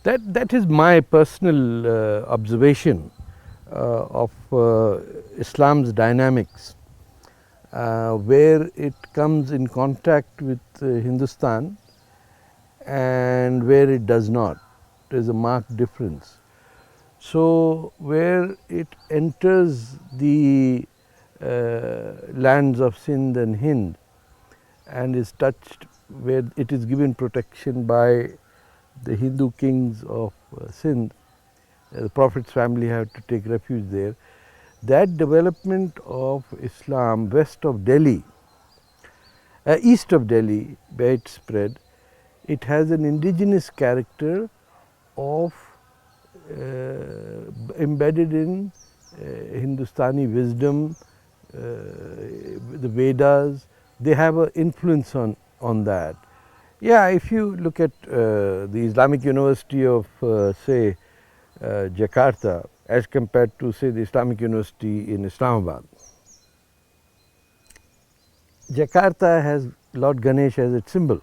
That is my personal observation of Islam's dynamics, where it comes in contact with Hindustan and where it does not. There is a marked difference. So, where it enters the lands of Sindh and Hind and is touched, where it is given protection by the Hindu kings of Sindh, the Prophet's family had to take refuge there. That development of Islam west of Delhi, east of Delhi, where it spread, it has an indigenous character of embedded in Hindustani wisdom, the Vedas. They have an influence on that. Yeah, if you look at the Islamic University of say Jakarta as compared to say the Islamic University in Islamabad. Jakarta has Lord Ganesh as its symbol.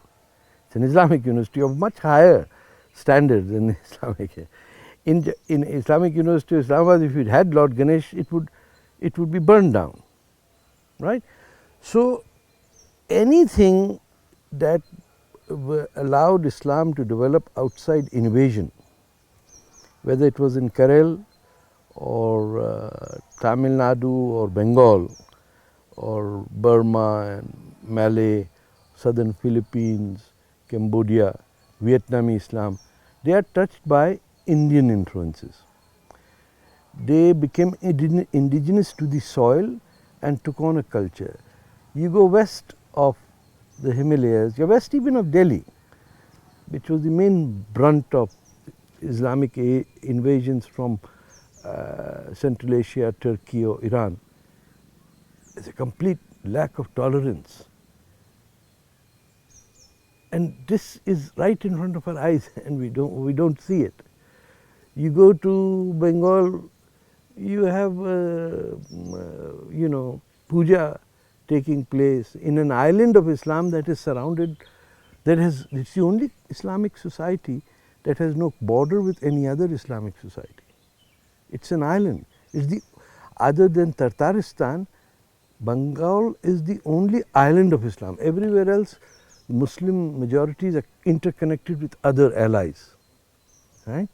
It's an Islamic university of much higher standard than Islamic. In Islamic University of Islamabad, if it had Lord Ganesh, it would be burned down, right? So anything that allowed Islam to develop outside invasion, whether it was in Kerala or Tamil Nadu or Bengal or Burma and Malay, southern Philippines, Cambodia, Vietnamese Islam, they are touched by Indian influences. They became indigenous to the soil and took on a culture. You go west of the Himalayas, you are west even of Delhi, which was the main brunt of Islamic invasions from Central Asia, Turkey or Iran. There is a complete lack of tolerance. And this is right in front of our eyes and we don't see it. You go to Bengal, you have puja taking place in an island of Islam that is surrounded, it's the only Islamic society that has no border with any other Islamic society. It's an island. Other than Tartaristan, Bengal is the only island of Islam. Everywhere else, Muslim majorities are interconnected with other allies, right?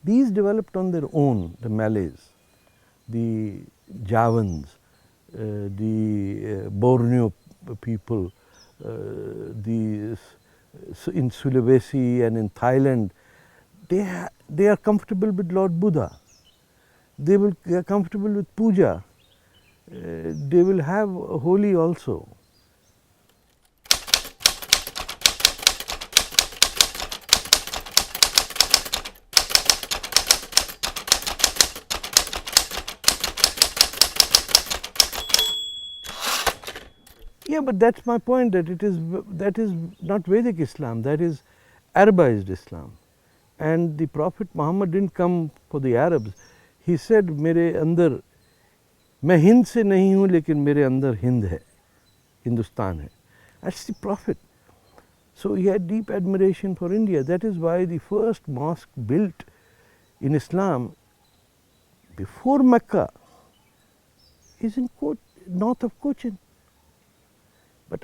These developed on their own, the Malays, the Javans, the Borneo people, in Sulawesi and in Thailand, they are comfortable with Lord Buddha. They are comfortable with puja. They will have Holi also. Yeah, but that's my point, that that is not Vedic Islam, that is Arabized Islam. And the Prophet Muhammad didn't come for the Arabs. He said, "Mere andar, मैं हिंद से नहीं हूँ लेकिन मेरे अंदर हिंद है, हिंदुस्तान है." That's the Prophet. So he had deep admiration for India. That is why the first mosque built in Islam before Mecca is in north of Cochin. But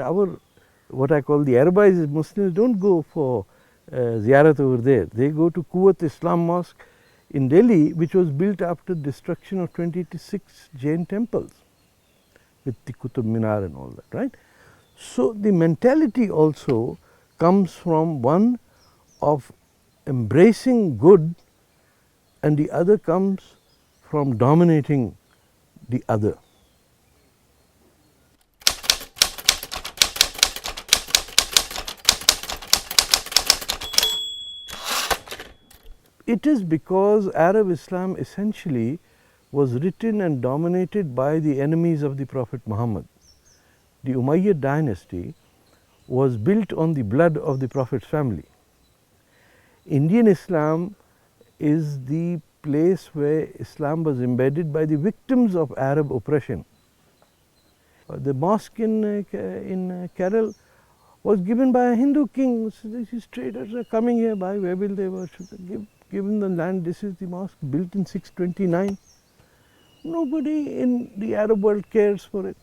what I call the Arabized Muslims don't go for ziyarat over there. They go to Quwwat Islam Mosque in Delhi, which was built after destruction of 26 Jain temples with the Qutub Minar and all that, right? So the mentality also comes from one of embracing good, and the other comes from dominating the other. It is because Arab Islam essentially was written and dominated by the enemies of the Prophet Muhammad. The Umayyad dynasty was built on the blood of the Prophet's family. Indian Islam is the place where Islam was embedded by the victims of Arab oppression. The mosque in Kerala was given by a Hindu king. So these traders are coming here, by where will they worship? Give them the land. This is the mosque built in 629. Nobody in the Arab world cares for it.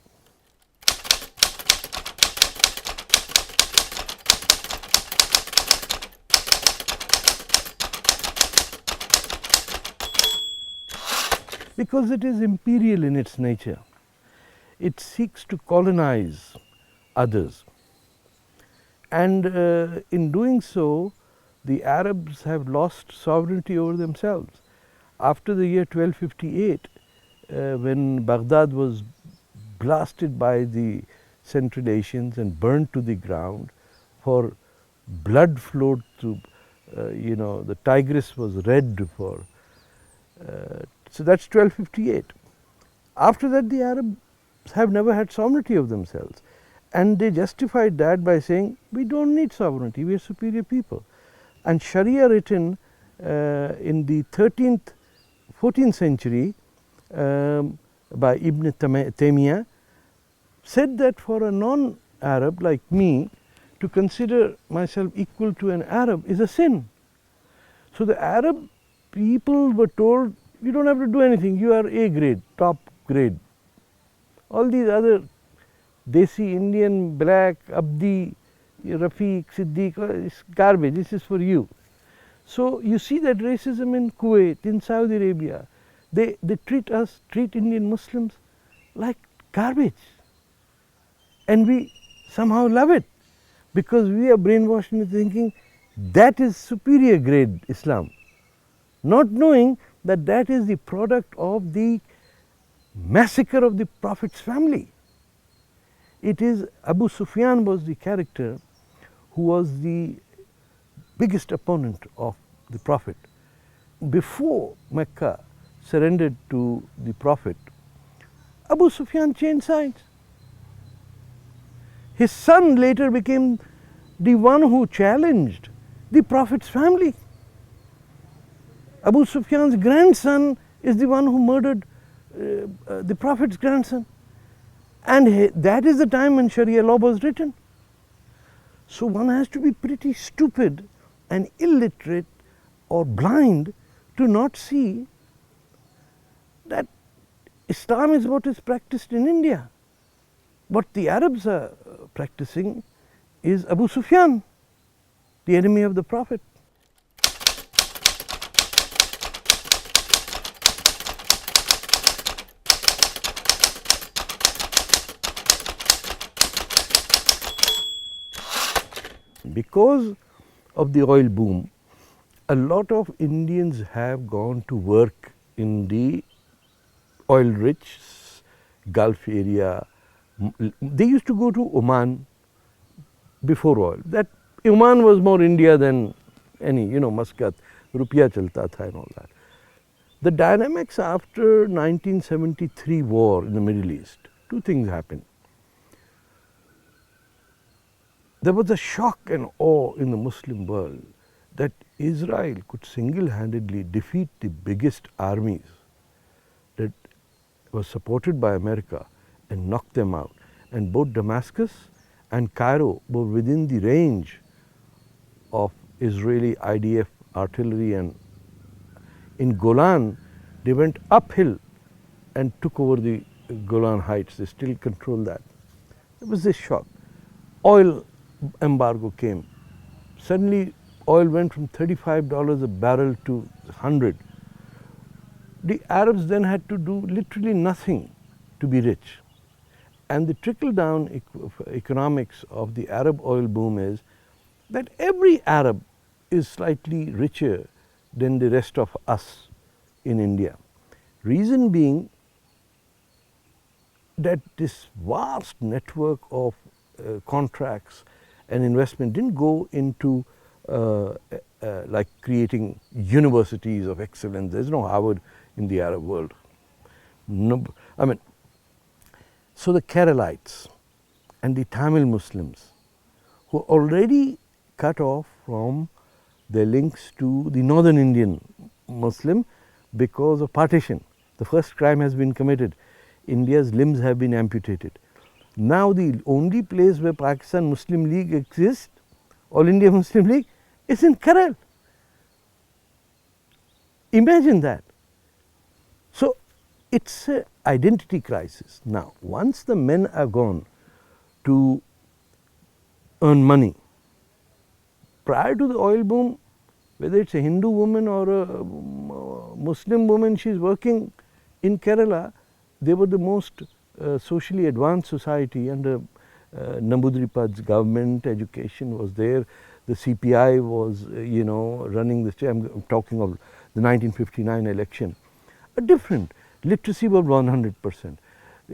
Because it is imperial in its nature. It seeks to colonize others. And in doing so, the Arabs have lost sovereignty over themselves. After the year 1258, when Baghdad was blasted by the Central Asians and burned to the ground, for blood flowed through, the Tigris was red for, so that's 1258. After that, the Arabs have never had sovereignty of themselves. And they justified that by saying, we don't need sovereignty, we are superior people. And Sharia written in the 14th century by Ibn Taymiyyah said that for a non-Arab like me to consider myself equal to an Arab is a sin. So the Arab people were told, you don't have to do anything, you are A grade, top grade. All these other Desi, Indian, black, Abdi, Rafiq, Siddiq, it's garbage, this is for you. So you see that racism in Kuwait, in Saudi Arabia, they treat Indian Muslims like garbage. And we somehow love it because we are brainwashed into thinking that is superior grade Islam, not knowing that that is the product of the massacre of the Prophet's family. It is Abu Sufyan was the character who was the biggest opponent of the Prophet. Before Mecca surrendered to the Prophet, Abu Sufyan changed sides. His son later became the one who challenged the Prophet's family. Abu Sufyan's grandson is the one who murdered the Prophet's grandson. And that is the time when Sharia law was written. So one has to be pretty stupid and illiterate or blind to not see that Islam is what is practiced in India. What the Arabs are practicing is Abu Sufyan, the enemy of the Prophet. Because of the oil boom, a lot of Indians have gone to work in the oil-rich Gulf area. They used to go to Oman before oil. That Oman was more India than any, Muscat, Rupiah chalta tha and all that. The dynamics after 1973 war in the Middle East, two things happened. There was a shock and awe in the Muslim world that Israel could single-handedly defeat the biggest armies that was supported by America and knock them out. And both Damascus and Cairo were within the range of Israeli IDF artillery, and in Golan they went uphill and took over the Golan Heights. They still control that. There was this shock. Oil embargo came. Suddenly oil went from $35 a barrel to $100. The Arabs then had to do literally nothing to be rich. And the trickle-down economics of the Arab oil boom is that every Arab is slightly richer than the rest of us in India. Reason being that this vast network of contracts and investment didn't go into like creating universities of excellence. There's no Harvard in the Arab world. No, so the Keralites and the Tamil Muslims who are already cut off from their links to the northern Indian Muslim because of partition. The first crime has been committed. India's limbs have been amputated. Now the only place where Pakistan Muslim League exists, All India Muslim League, is in Kerala. Imagine that. So it's an identity crisis. Now, once the men are gone to earn money, prior to the oil boom, whether it's a Hindu woman or a Muslim woman, she's working in Kerala. They were the most socially advanced society under Nambudripad's government. Education was there. The CPI was, running the state. I'm talking of the 1959 election. A different. Literacy was 100%.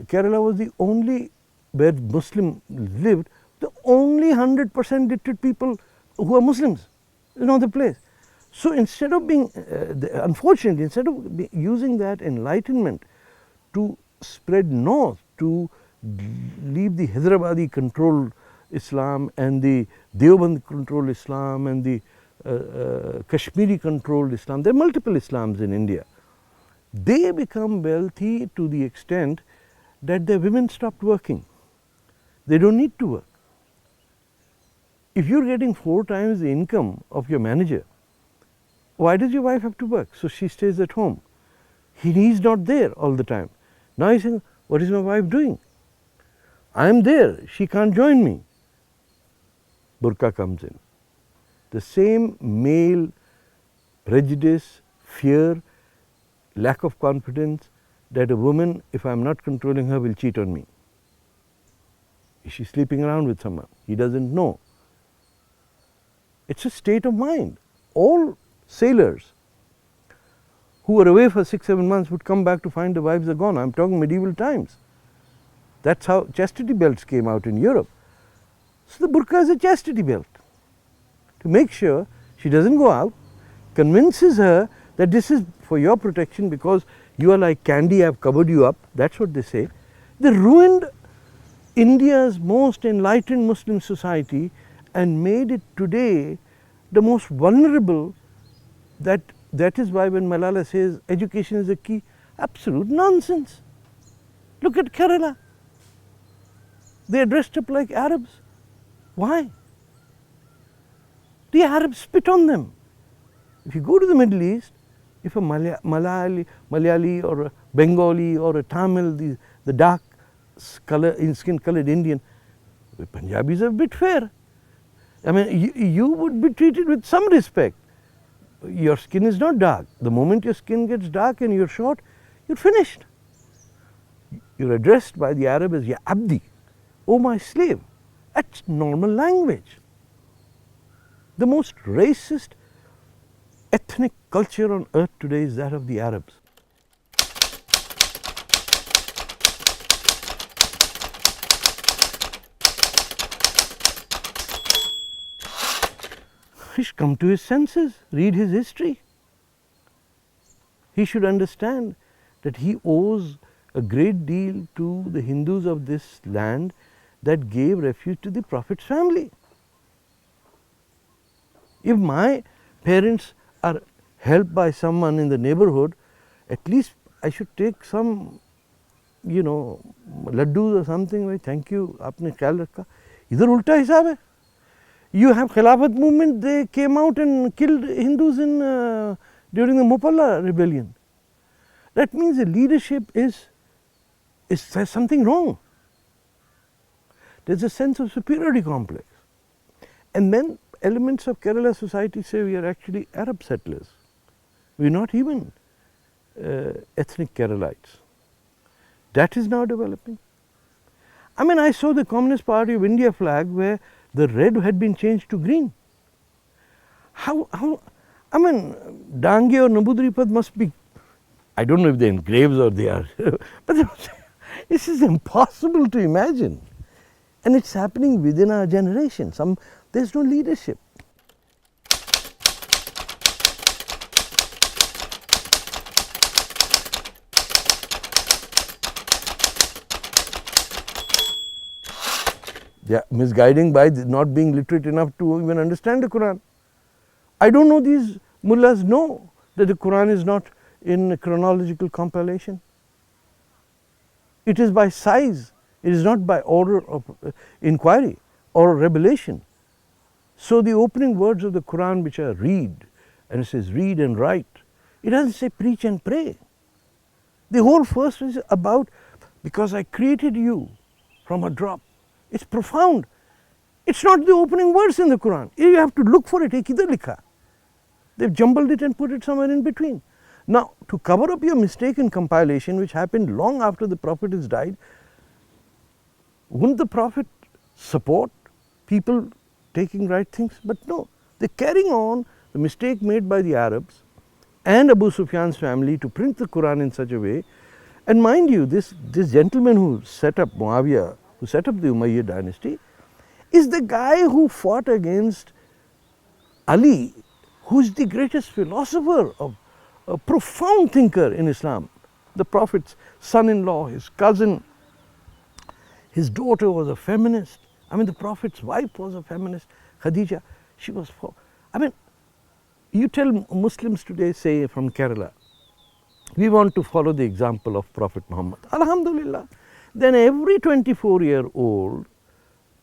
Kerala was the only, where Muslims lived, the only 100% literate people who are Muslims in all the place. So instead of being, unfortunately, instead of using that enlightenment to spread north, to leave the Hyderabadi controlled Islam and the Deoband controlled Islam and the Kashmiri controlled Islam, there are multiple Islams in India. They become wealthy to the extent that their women stopped working. They don't need to work. If you're getting 4 times the income of your manager, why does your wife have to work? So she stays at home. He's not there all the time. Now he's saying, what is my wife doing? I'm there, she can't join me. Burqa comes in. The same male prejudice, fear, lack of confidence that a woman, if I'm not controlling her, will cheat on me. Is she sleeping around with someone? He doesn't know. It's a state of mind. All sailors who were away for 6-7 months would come back to find the wives are gone. I'm talking medieval times. That's how chastity belts came out in Europe. So the burqa is a chastity belt to make sure she doesn't go out, convinces her that this is for your protection because you are like candy, I've covered you up. That's what they say. They ruined India's most enlightened Muslim society and made it today the most vulnerable. That is why when Malala says education is the key, absolute nonsense. Look at Kerala. They are dressed up like Arabs. Why? The Arabs spit on them. If you go to the Middle East, if a Malayali or a Bengali or a Tamil, the dark skin colored Indian, the Punjabis are a bit fair. I mean, you would be treated with some respect. Your skin is not dark. The moment your skin gets dark and you're short, you're finished. You're addressed by the Arab as Ya Abdi, oh my slave. That's normal language. The most racist ethnic culture on earth today is that of the Arabs. He should come to his senses, read his history. He should understand that he owes a great deal to the Hindus of this land that gave refuge to the Prophet's family. If my parents are helped by someone in the neighborhood, at least I should take some, laddus or something. Like, thank you, aapne ख्याल रखा. इधर उल्टा हिसाब है. You have Khilafat movement, they came out and killed Hindus during the Mupalla rebellion. That means the leadership is there's something wrong. There's a sense of superiority complex. And then elements of Kerala society say we are actually Arab settlers. We're not even ethnic Keralites. That is now developing. I mean, I saw the Communist Party of India flag where the red had been changed to green. How I mean, Dange or Nambudripad must be, I don't know if they're in graves or they are, but this is impossible to imagine. And it's happening within our generation. There's no leadership. They are misguiding by not being literate enough to even understand the Quran. I don't know these mullahs know that the Quran is not in chronological compilation. It is by size. It is not by order of inquiry or revelation. So the opening words of the Quran, which are read, and it says read and write, it doesn't say preach and pray. The whole verse is about, because I created you from a drop. It's profound. It's not the opening words in the Quran. You have to look for it. Kidhar likha? They've jumbled it and put it somewhere in between. Now, to cover up your mistaken compilation, which happened long after the Prophet has died, wouldn't the Prophet support people taking right things? But no, they're carrying on the mistake made by the Arabs and Abu Sufyan's family to print the Quran in such a way. And mind you, this gentleman who set up Muawiyah, who set up the Umayyad dynasty, is the guy who fought against Ali, who is the greatest philosopher, a profound thinker in Islam. The Prophet's son-in-law, his cousin, his daughter was a feminist. I mean, the Prophet's wife was a feminist, Khadija. She was for, I mean, you tell Muslims today, say from Kerala, we want to follow the example of Prophet Muhammad. Alhamdulillah. Then every 24-year-old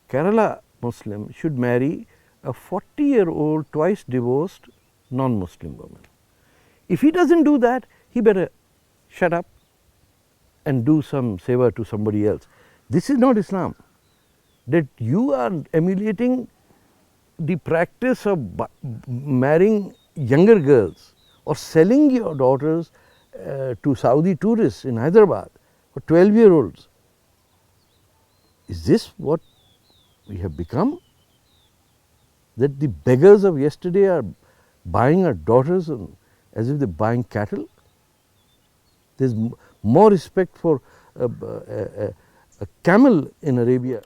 Kerala Muslim should marry a 40-year-old twice divorced non-Muslim woman. If he doesn't do that, he better shut up and do some seva to somebody else. This is not Islam. That you are emulating the practice of marrying younger girls or selling your daughters to Saudi tourists in Hyderabad for 12-year-olds. Is this what we have become? That the beggars of yesterday are buying our daughters as if they're buying cattle? There's more respect for a camel in Arabia.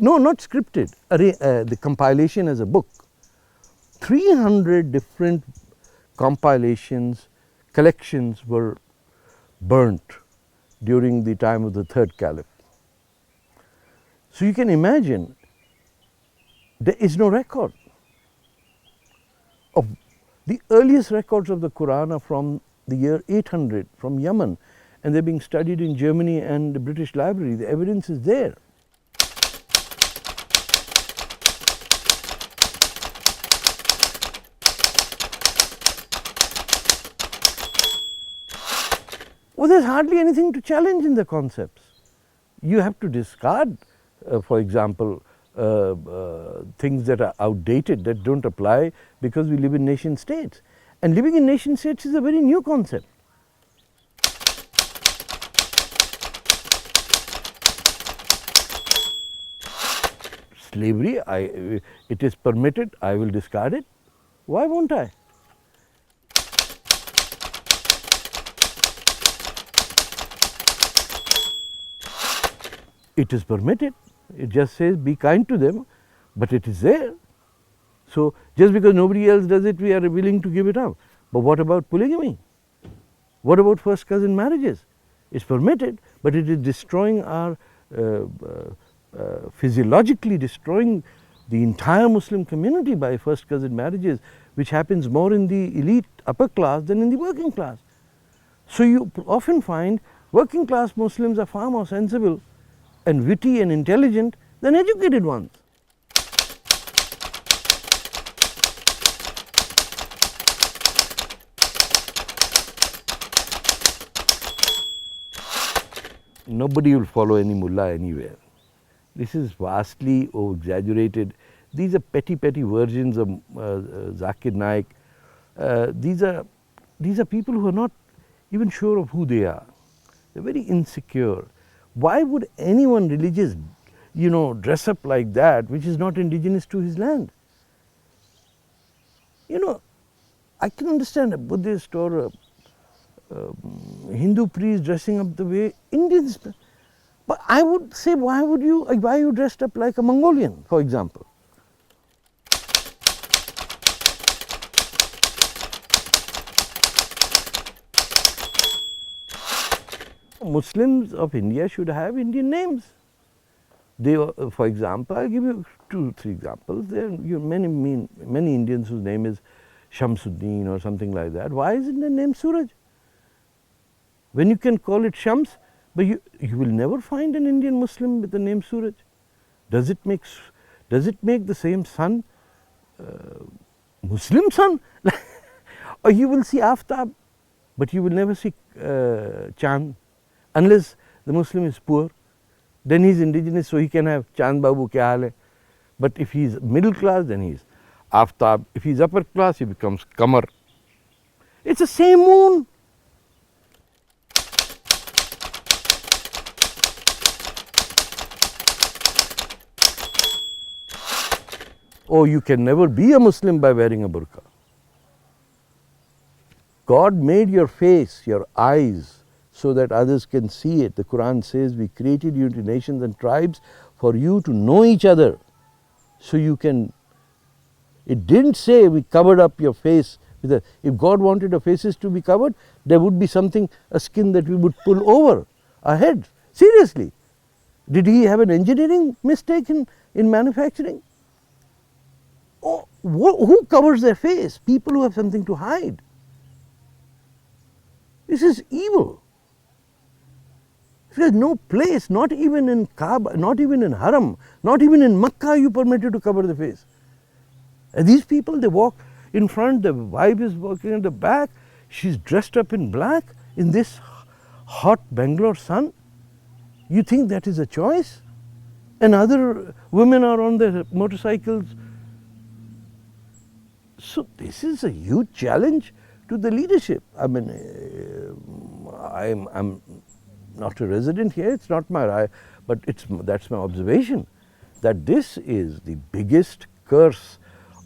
No, not scripted, the compilation as a book. 300 different compilations, collections were burnt during the time of the third caliph. So you can imagine, there is no record. Of the earliest records of the Quran are from the year 800 from Yemen, and they're being studied in Germany and the British Library. The evidence is there. Well, there's hardly anything to challenge in the concepts. You have to discard, for example, things that are outdated, that don't apply, because we live in nation states. And living in nation states is a very new concept. Slavery, it is permitted, I will discard it. Why won't I? It is permitted. It just says be kind to them, but it is there. So just because nobody else does it, we are willing to give it up. But what about polygamy? What about first cousin marriages? It's permitted, but it is destroying our, physiologically destroying the entire Muslim community by first cousin marriages, which happens more in the elite upper class than in the working class. So you often find working class Muslims are far more sensible and witty and intelligent than educated ones. Nobody will follow any mullah anywhere. This is vastly exaggerated. These are petty versions of Zakir, Naik. These are people who are not even sure of who they are. They're very insecure. Why would anyone religious, dress up like that, which is not indigenous to his land? I can understand a Buddhist or a Hindu priest dressing up the way Indians, but I would say, why are you dressed up like a Mongolian, for example? Muslims of India should have Indian names. They, for example, I'll give you 2-3 examples. There are many Indians whose name is, Shamsuddin or something like that. Why isn't the name Suraj? When you can call it Shams, but you will never find an Indian Muslim with the name Suraj. Does it make the same sun Muslim sun? Or you will see Aftab, but you will never see Chand, unless the Muslim is poor. Then he is indigenous, so he can have Chand Babu kya haal hai. But if he is middle class, then he is Aftab. If he is upper class, he becomes Qamar. It's the same moon. Oh, you can never be a Muslim by wearing a burqa. God made your face, your eyes, so that others can see it. The Quran says, we created you into nations and tribes for you to know each other. So you can, it didn't say we covered up your face. If God wanted our faces to be covered, there would be something, a skin that we would pull over our heads. Seriously. Did he have an engineering mistake in manufacturing? Oh, who covers their face? People who have something to hide. This is evil. There is no place, not even in Kaaba, not even in Haram, not even in Makkah are you permitted to cover the face. And these people, they walk in front, the wife is walking at the back, she's dressed up in black in this hot Bangalore sun. You think that is a choice? And other women are on their motorcycles. So this is a huge challenge to the leadership. I mean, I'm not a resident here, it's not my right, but that's my observation, that this is the biggest curse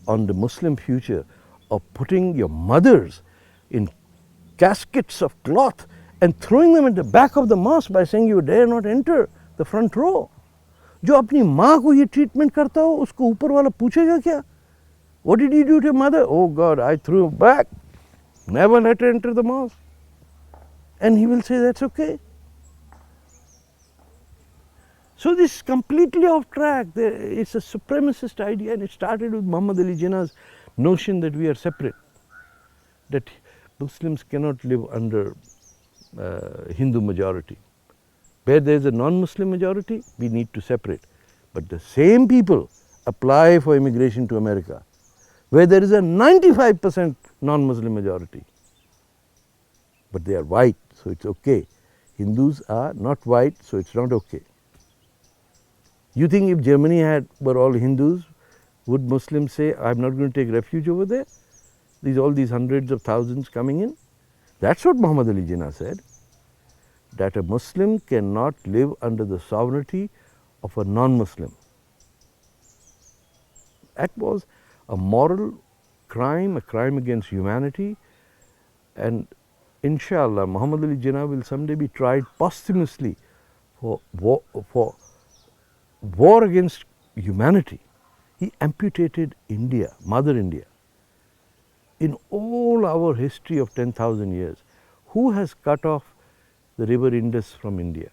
on the Muslim future of putting your mothers in caskets of cloth and throwing them at the back of the mosque by saying you dare not enter the front row. जो अपनी माँ को ये treatment करता हो उसको ऊपर वाला पूछेगा क्या? What did you do to your mother? Oh God, I threw him back. Never let her enter the mosque. And he will say that's okay. So this is completely off track. It's a supremacist idea, and it started with Muhammad Ali Jinnah's notion that we are separate, that Muslims cannot live under Hindu majority. Where there is a non-Muslim majority, we need to separate. But the same people apply for immigration to America, where there is a 95% non-Muslim majority. But they are white, so it's okay. Hindus are not white, so it's not okay. You think if Germany were all Hindus, would Muslims say, I'm not going to take refuge over there? All these hundreds of thousands coming in? That's what Muhammad Ali Jinnah said, that a Muslim cannot live under the sovereignty of a non-Muslim. That was a moral crime, a crime against humanity, and inshallah Muhammad Ali Jinnah will someday be tried posthumously for war against humanity. He amputated India, Mother India. In all our history of 10,000 years, who has cut off the river Indus from India?